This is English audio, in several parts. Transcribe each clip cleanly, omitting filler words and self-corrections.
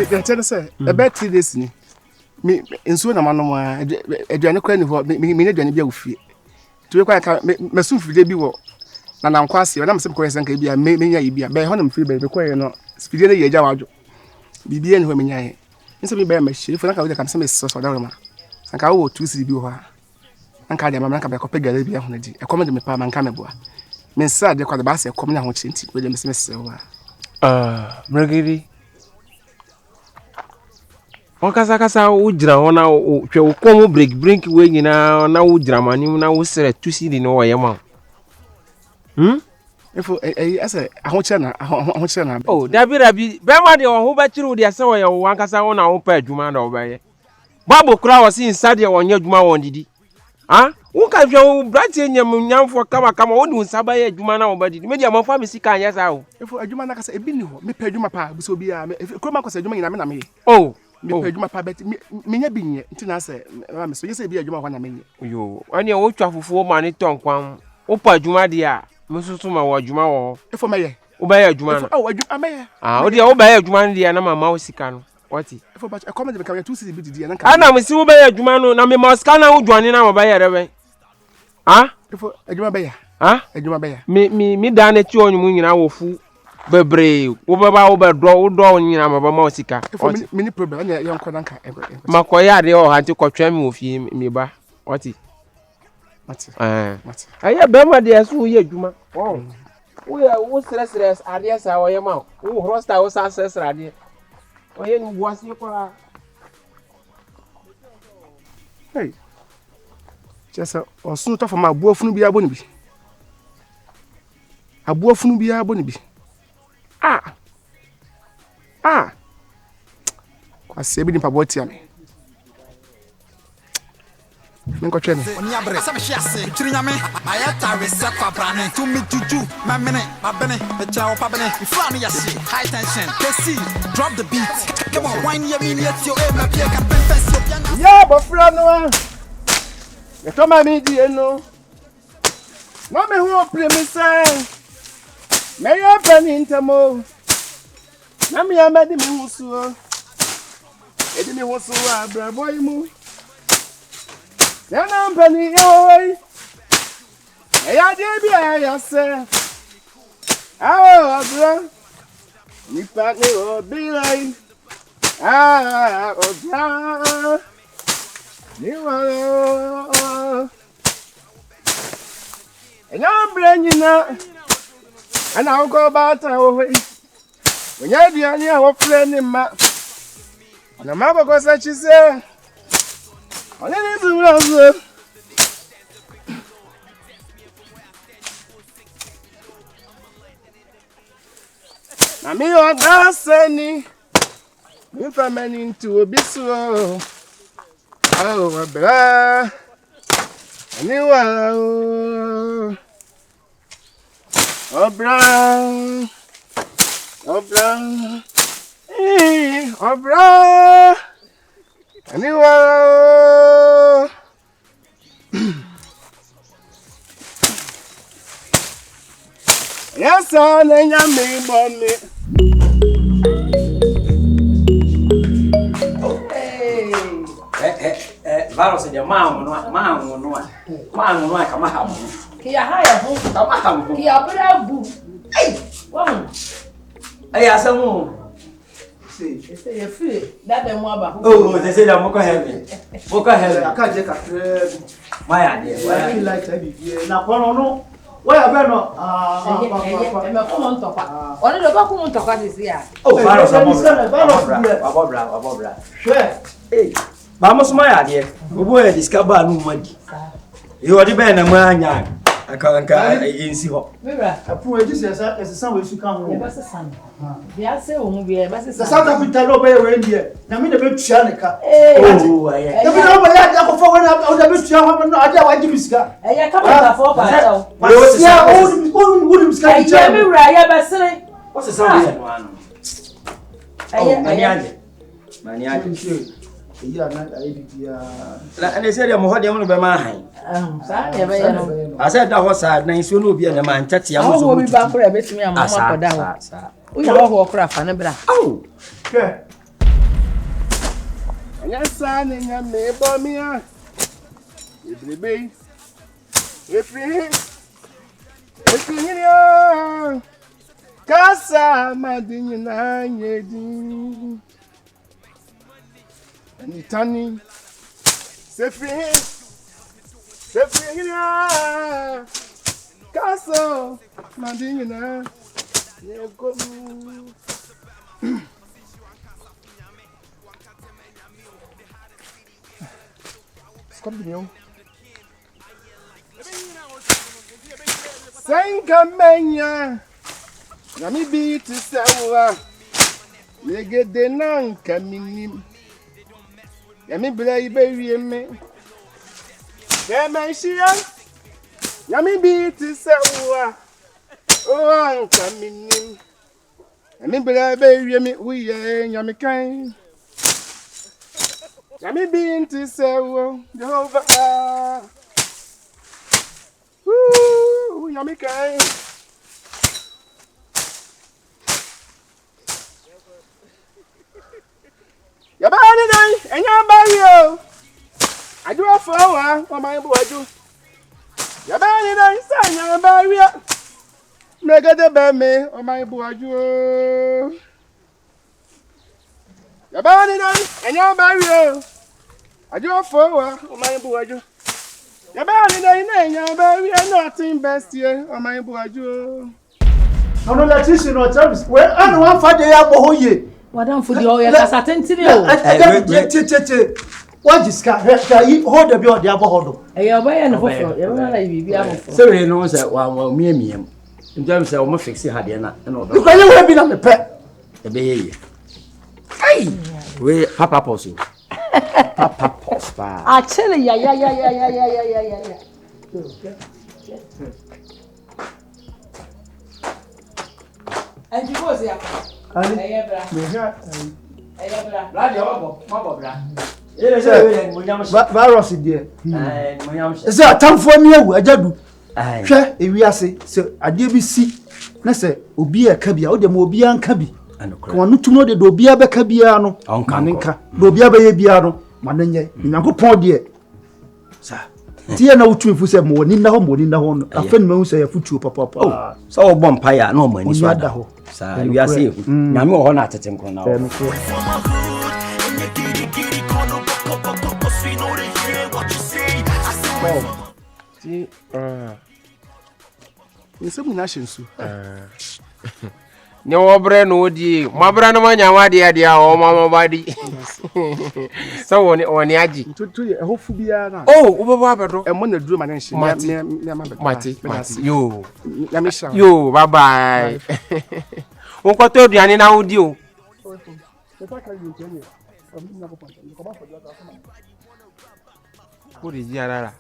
they tell us about 3 days ni. Me nso na mano ma aduane kwa ni ho me aduane bia wo fie. To kwa ka me so fide bi wo na nkwase na me se ko yesen ka bia me nya yi bia be ho na me fie be ko ye no speed na ye agya wadwo. Bibia ni ho me nya ye. Nso bi be ma hiri fo na ka wo ka me so so da ma. Sanka wo 2 cedi bi ho ha. Anka de ma na ka be ko pegare bia ho na di. E kom de me pa man ka me boa. Me nsa de kwa de ba se kom na ho chinti we de me se ho ha. Brigidi. Okasa ujira ona hwe ukomo break we nyina na ujira mani na wo sere tusidi no ye ma. Efo ase ahoche na. Oh, Dabi be ma de ho ba chiru de ase wo ye wo ankasa wo na wo pa adwuma na wo ba ye. Babo kura wo si inside ye wonye adwuma won didi. Wo ka hwe wo bratie nyamfo kama wo du nsaba ye adwuma na wo ba didi. Me dia mo fa me sika anya sa wo. Efo adwuma na kasa ebi ni ho me pa adwuma pa buso bi a kuroma kosa adwuma nyina me na me. Oh, me pa adwuma pa bet me nya bi nye ntina se ma me so yese bi adwuma ho na me nye. Yo, ani wo twa fufuo ma ni tonkwan. Wo pa adwuma de a me susu ma wo adwuma wo. Efo me ye. Wo ba ye adwuma no. Oh, adwuma me ye. Wo de wo ba ye adwuma no de na mama wo sika no. Wati. Efo ba e come de me ka 2 cedi bi didi na ka. Ana me si wo ba ye adwuma no na me ma sika na wo dwane na wo ba ye rebe. Efo adwuma be ya. Adwuma be ya. Me da na ti onyu nyina wo fu bebre wo ba wo ba do nyina ma ba ma sika. Efo mini problem na ye nko na nka. Makoya de o hanti kotwa me ofie me ba. Wati. Mate. Aya be ma de asu ye adwuma. Oh. Wo stress ade sa wo ye ma. Wo rosta wo sa stress ade. O ye ni wo asie kwa. Hey. Chesa osun to fama abuafunu bi aboni bi. Abuafunu bi aboni bi. Kwa sebi ni paboti ame. Menko twene. Oni abre sabe chiase chirinyame ayata reset kwa brane to me juju my minute my bene the chow pa bene we fly me yashi high tension KC drop the beat come on wine your me let your aim up here can pen fest Yeah, but friend no. You told me di eno. No me who play me say. Me ya pen intamo. Na me amadi me husu. Edi me husu abra boy mu. Yana mpani yoy. Eya debi ya se. Abra. Ni pa ni obi lai. Abra. Ni wa. Eya branyina. Ana go bata owe. Onya diani a wo freni ma. Na ma go sa chise. Ole ni zuwa. Na mi o da seni. Mi fa mani into obisu. Oh, bra. Ani wa. Obra. Obra. Anyway, yes, I know me, mommy. Varo se llama mano, kama hapo. Kia haya hu, Kama hapo. kia brabu. Vamos. Asamu. Esse é filho, dá de uma barra. Oh, você já moca heavy. Moca heavy. Akaje ka tre. Maya de. Why you like that be? Na kono no. Why abe no? É meu como um toca. Olha eu vou como um toca desse aí. Oh, Varo abobra. Sure. Ei. Vamos maya de. O boy discover no madi. Eu odi bem na manhã. Akanka insi ho. Mira. Apu eji se san we su kan ho. É basta san. Bia se o mu bia, basta san. South Africa no be we ndie. Na me de be tua ne ka. Oh, aye. Na me no be ya da ko fo we na o da be tua ho no aja wa ji bisika. É a capa da fopa então. Ya o bisika. É mira, ya basere. What's the sound here no ano? Maniaje. Iya na ai bibia. Na ene se de mo ho de mo be ma han. Sa ya be ya no. Asa da ho sa na nsuo no obi na ma ntate ya mo so. Wo bi ba kura betimi amama koda ho. Uya ho kura fa na bra. Oh. Ke. Yes, I am me, Bomia. If you be, if you Casa, Madina, Yedi. And the Tani, Sefi, Casa, Madina, Yego. Stop the young. Sankamenya, Yami beat to Sawa. You get the non coming. Yami baby me. Yami beat to Sawa. Oh, I'm coming in. Yami baby me. We are Yami kind. Yami beat to Sawa. Jehovah. Woo, Yami kind. Your body and your body. I do a flower for my boy. Your body and your body. Mega the baby on my boy. Your body and your body. I do a flower for my boy. Your body and your body are nothing best here on my boy. No, electrician or service. Well, I don't want for the Aboye. Madam for the oil, that's a tentative. What is car? Hold the bill, the Abohodo. I am buying a hoffer. So he knows that one me. In terms of almost fixing Hadiana and all. Look, I never been on the pet. The baby. Hey! We Papa Possu. Papa Pospa. I tell you, yeah. And you was here. Virus there. Is a time for me? I do. Share if we are say, so I did be see. Let's say, Obia Cabia, or the Mobian Cabi. And one to know the Dobia Becabiano, on Caninca, Dobia Babiano, Mananya, Nago Pondier. Sir, Tia no two if we say more in the home, a friend mouse a foot to Papa. Oh, so bonfire, no money. Sir, we are safe. Namo honor at him. See, in some nations, No brain would ye, my brother, my dear, or mamma body. So on Yaji. to a hopeful be a Oh, Ubabado, and when the dream and she Mati, you, Yamisha, you, bye bye. Uncle told you, and now do. What is Yara?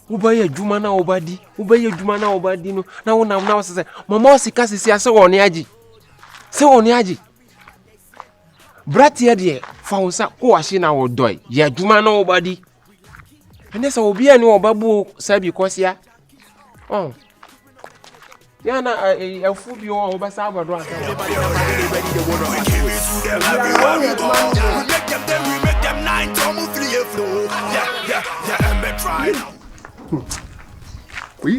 Ubaya Jumana Obadi, Ubaya Jumana Obadi. Now, say, Mamma Sikasi, I saw on Yaji. So on Yaji. Bratia dear, found some washing our doy, ya Jumana Obadi. And this will be a new babu, Sabi Cosia. Oh, Yana, a food you all over Salvador. Make them 9 to move 3 flow. Yeah, and be trying. Me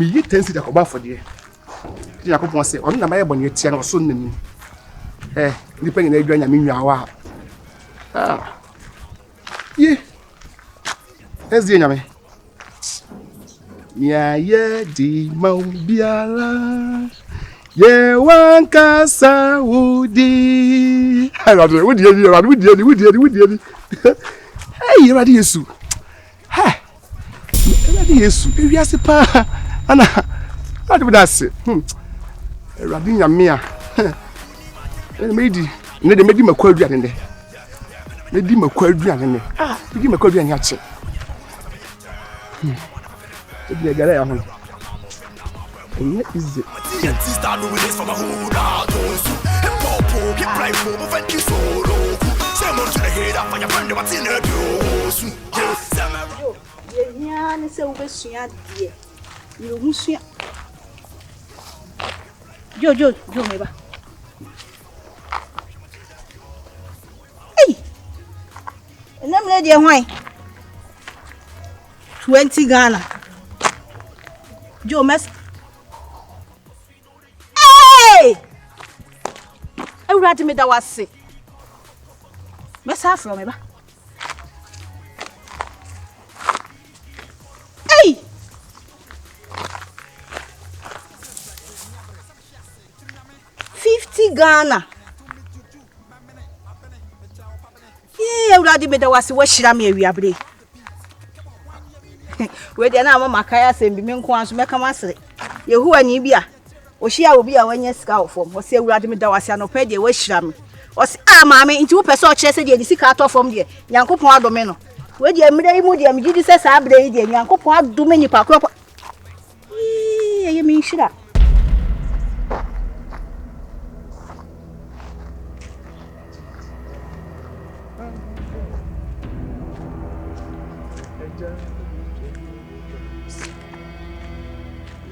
ye tensi da koba for there. Ti yakopon say on na maye boni etia na so nani. Ni pa nyina adwa nya me nwawa. Ye. Ezi nya me. Ya ye di maubiala. Ye wanka saudi. Wudi. Hey, ready Yesu. Ha. Ready Yesu. Ewi ase pa. Ana. Ade bida se. Ready nya me a. Medi. Ne de medi makwa aduane ne. Medi makwa aduane ne. Medi makwa aduane a che. Ebi egara ya ho. Eyi is it. Start doing this from a hood out. Get right for the vent is solo. Same on to the head up on your friend what's in the Yeah, and so we see dear. You will see. Joe, neighbor. Hey, lady why 20 Ghana. Joe mess. Hey! I read me that was sick. Mess half from me. Hey! $50 Ghana. Yeah, I read me that was what she am here. We dey na mama kaya sem bi me nko anso meka masere yehu ani bia o hia obi a wanya sika ofom o se awurade me da wase anopa de wa hira me o se maame nti wo pese o kire se de sika atofom de nyankopon adome no we dey mire imu de mgidi se sa abre yi de nyankopon adome nipa kro ye me hira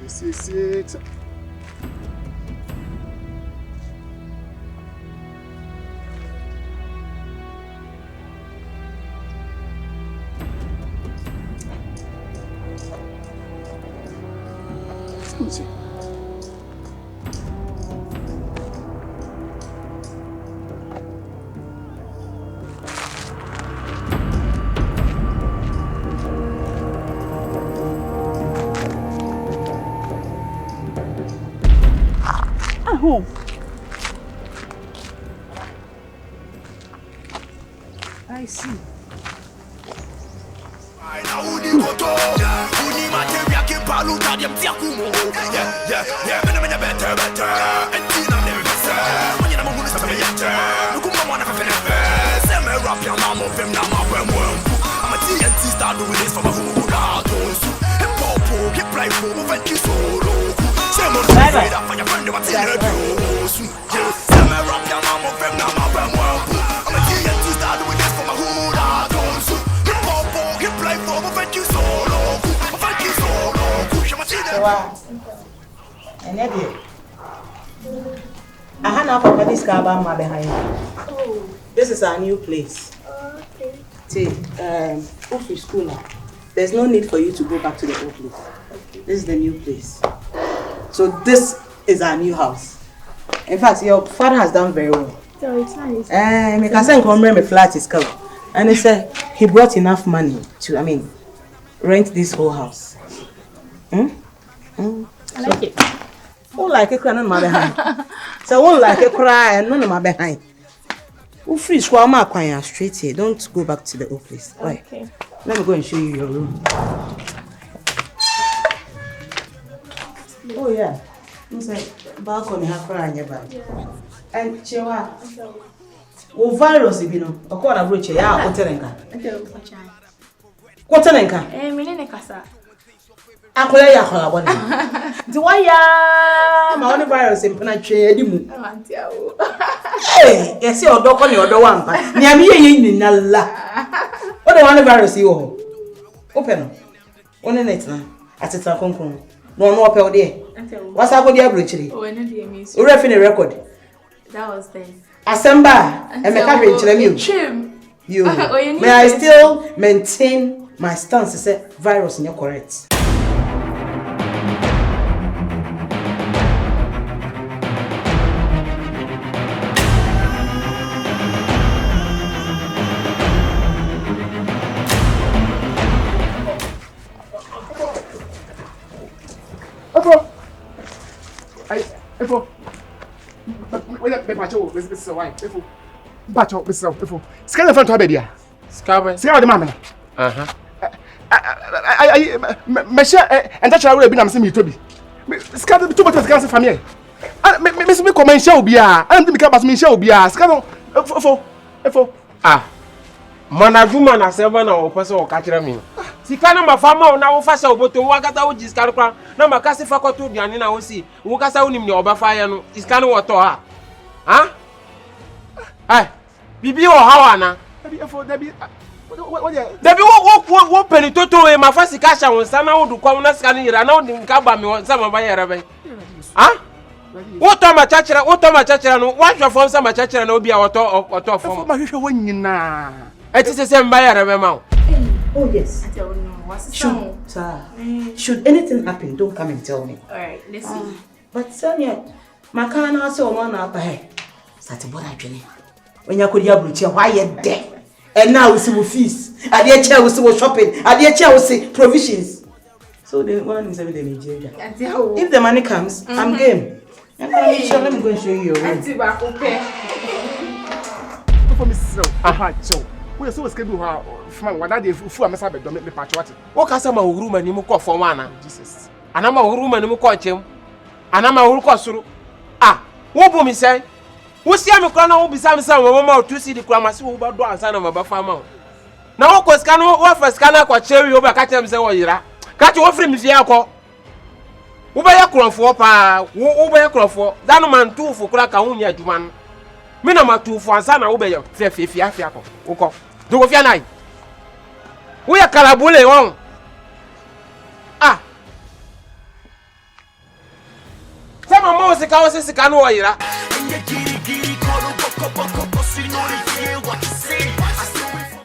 Six. home. I see. And I had now for this car behind you. This is our new place. Okay. See, office school now. There's no need for you to go back to the old place. Okay. This is the new place. So this is our new house. In fact, your father has done very well. So it's nice. My cousin come rent my flat is covered. And he said he brought enough money to, rent this whole house. I like it. Who like a cry on my behind? So won't like a cry and none of my behind. Who free swama kwanya straight here. Don't go back to the old place. Why? Okay. Let me go and show you your room. Oh yeah. You say balcony have cry on your back. And Chewa. O virus if you know. O ko na broche ya oterenka. Oterenka. Menene kasa. Akola ya kola bona. Di waya ma oni virus impna twe edimu. Auntie awo. Eh, yesi odo ko ni odo wa mpa. Ni ami ye nyinala. O de one virus yi wo. Open no. One net na. Ateta konkron. No no ope o de. Wasa go de abrochiri. Oh, ene de emi. O refi ni record. That was then. Asemba, e me ka hwe nkyere mi. You. May I still maintain my stance say virus is correct. Efo. Wait, me pacho, this why. Efo. Pacho, this Efo. Scan the front to abedia. Scabe. See how the man. Me share and that shall be na me to be. Scan the two bottles cancer family. Me comment share obia. I don't think me me share obia. Scan Efo. Manajuma na seba na opese o ka kire mi. Sika na mafama o na wo fa se oboto wo akata wo jiska kra na makase fa koto duane na wo si wo kasa wo nim ne obafa ye no iska no woto ha. Bibi o hawa na. Dabi wo peni toto e mafa sika sha won sana wo du kwa na sika ni yira na wo nka ba me won sama ba yere ben. Wo to ma chachira no wa hwefo sama chachira na obi a woto fom. Ma hwehwe wo nyina. It is the same buyer, remember. Oh, yes. I don't know. What's the Should, song? sir, should anything happen, don't come and tell me. Alright, let's see. But Sonia, my car now so one up ahead. Start a board actually. When you could have why you're dead. And now we see fees. At the chair we see shopping. At the chair we see provisions. So the one is every day in Nigeria. If the money comes, I'm game. And let me go and show you your room. For me, so Joe. We are so scared from what I did for my sabbath. Don't make me patch what. What can some room and you call for one? Jesus. And I'm a room and you call him. And I'm a room through. Ah, what will me say? Who see me crown will be some mama to see the cramas who about do and son of a farmer. Now, of course, can offer scanner or cherry over catch them say, oh, catch you offering me the alcohol. Who buy a crown for pa? Who buy a crown for? That man two for crack a unia to man. Minama two for son obey your fair fiaco. Oko. Do of your night. We are Calabule on. Ah. Some of most the canoe.